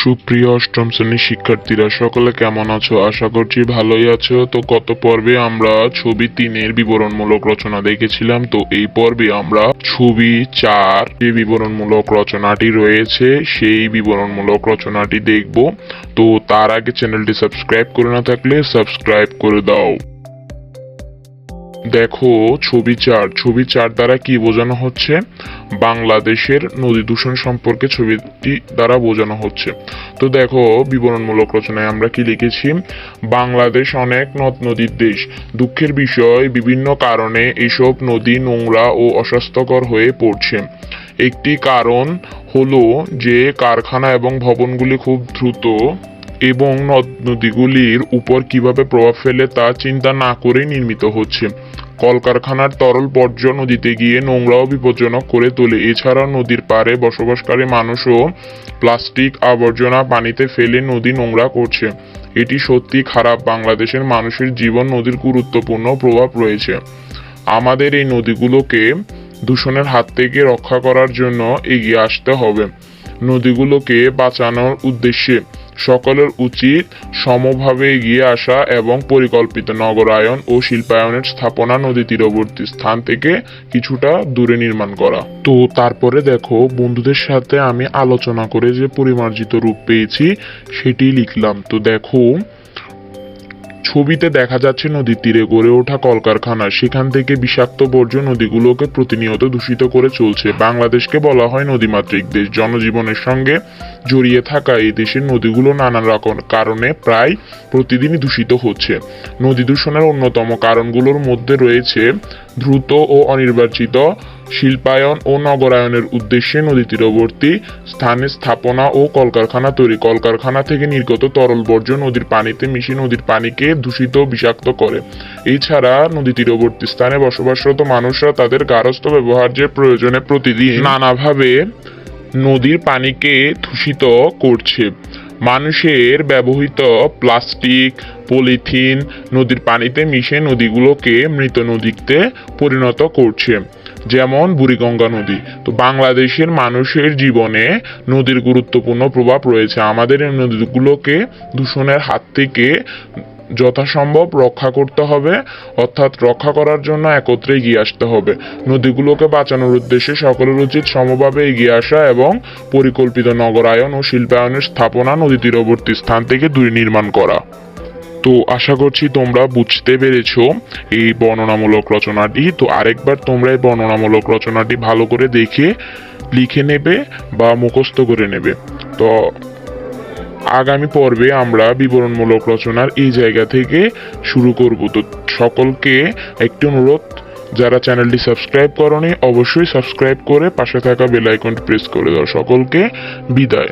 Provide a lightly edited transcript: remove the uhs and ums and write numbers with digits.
সুপ্রিয় অষ্টম শ্রেণীর শিক্ষার্থীরা সকলে কেমন আছো? আশা করছি ভালোই আছো। তো গত পর্বে আমরা ছবি 3-এর বিবরণমূলক রচনা দেখেছিলাম। তো এই পর্বে আমরা ছবি 4 যে বিবরণমূলক রচনাটি রয়েছে সেই বিবরণমূলক রচনাটি দেখব। তো তার আগে চ্যানেলটি সাবস্ক্রাইব করে না থাকলে সাবস্ক্রাইব করে দাও। দেখো ছবি 4 দ্বারা কি বোঝানো হচ্ছে? বাংলাদেশের নদী দূষণ সম্পর্কে ছবিটি দ্বারা বোঝানো হচ্ছে। তো দেখো বিবরণমূলক রচনায় আমরা কি লিখেছি? বাংলাদেশ অনেক নদ নদীর দেশ। দুঃখের বিষয় বিভিন্ন কারণে এসব নদী নোংরা ও অস্বাস্থ্যকর হয়ে পড়ছে। একটি কারণ হলো যে কারখানা এবং ভবনগুলি খুব দ্রুত এবং নদ নদীগুলির উপর কিভাবে প্রভাব ফেলে তা চিন্তা না করে নির্মিত হচ্ছে। কলকারখানার তরল বর্জ্য নদীতে গিয়ে নোংরা ও বিপজ্জনক করে তোলে। এছাড়াও নদীর পাড়ে বসবাসকারী মানুষও প্লাস্টিক আবর্জনা পানিতে ফেলে নদী নোংরা করছে। এটি সত্যি খারাপ। বাংলাদেশের মানুষের জীবন নদীর গুরুত্বপূর্ণ প্রভাব রয়েছে। আমাদের এই নদীগুলোকে দূষণের হাত থেকে রক্ষা করার জন্য এগিয়ে আসতে হবে। নদীগুলোকে বাঁচানোর উদ্দেশ্যে সকলের উচিত সমভাবে এগিয়ে আসা এবং পরিকল্পিত নগরায়ন ও শিল্পায়নের স্থাপনা নদী তীরবর্তী স্থান থেকে কিছুটা দূরে নির্মাণ করা। তো তারপরে দেখো বন্ধুদের সাথে আমি আলোচনা করে যে পরিমার্জিত রূপ পেয়েছি সেটি লিখলাম। তো দেখো ছবিতে দেখা যাচ্ছে নদীর তীরে গড়ে ওঠা কলকারখানা, সেখান থেকে বিষাক্ত বর্জ্য নদীগুলোকে প্রতিনিয়ত দূষিত করে চলছে। বাংলাদেশকে বলা হয় নদীমাতৃক দেশ। জনজীবনের সঙ্গে জড়িয়ে থাকা এই দেশের নদীগুলো নানান রকম কারণে প্রায় প্রতিদিনই দূষিত হচ্ছে। নদী দূষণের অন্যতম কারণগুলোর মধ্যে রয়েছে দ্রুত ও অনির্বাচিত শিল্পায়ন ও নগরায়নের উদ্দেশ্যে নদী তীরবর্তী স্থানে স্থাপনা ও কলকারখানা তৈরি। কলকারখানা থেকে নির্গত তরল বর্জ্য নদীর পানিতে মিশে নদীর পানিকে দূষিত ও বিষাক্ত করে। এছাড়া নদী তীরবর্তী স্থানে বসবাসরত মানুষরা তাদের গার্হস্থ্য ব্যবহার্যের প্রয়োজনে প্রতিদিন নানাভাবে নদীর পানিকে দূষিত করছে। মানুষের ব্যবহৃত প্লাস্টিক পলিথিন নদীর পানিতে মিশে নদীগুলোকে মৃত নদীতে পরিণত করছে, যেমন বুড়িগঙ্গা নদী। তো বাংলাদেশের মানুষের জীবনে নদীর গুরুত্বপূর্ণ প্রভাব রয়েছে। আমাদের এই নদীগুলোকে দূষণের হাত থেকে যথাসম্ভব রক্ষা করতে হবে, অর্থাৎ রক্ষা করার জন্য একত্রে এগিয়ে আসতে হবে। নদীগুলোকে বাঁচানোর উদ্দেশ্যে সকলের উচিত সমভাবে এগিয়ে আসা এবং পরিকল্পিত নগরায়ন ও শিল্পায়নের স্থাপনা নদী তীরবর্তী স্থান থেকে দূরে নির্মাণ করা। তো আশা করছি তোমরা বুঝতে পেরেছো এই বর্ণনামূলক রচনাটি। তো আরেকবার তোমরা এই বর্ণনামূলক রচনাটি ভালো করে দেখে লিখে নেবে বা মুখস্থ করে নেবে। তো আগামী পর্বে আমরা বিবরণমূলক রচনার এই জায়গা থেকে শুরু করব। তো সকলকে একটি অনুরোধ, যারা চ্যানেলটি সাবস্ক্রাইব করোনি অবশ্যই সাবস্ক্রাইব করে পাশে থাকা বেল আইকনটি প্রেস করে দাও। সকলকে বিদায়।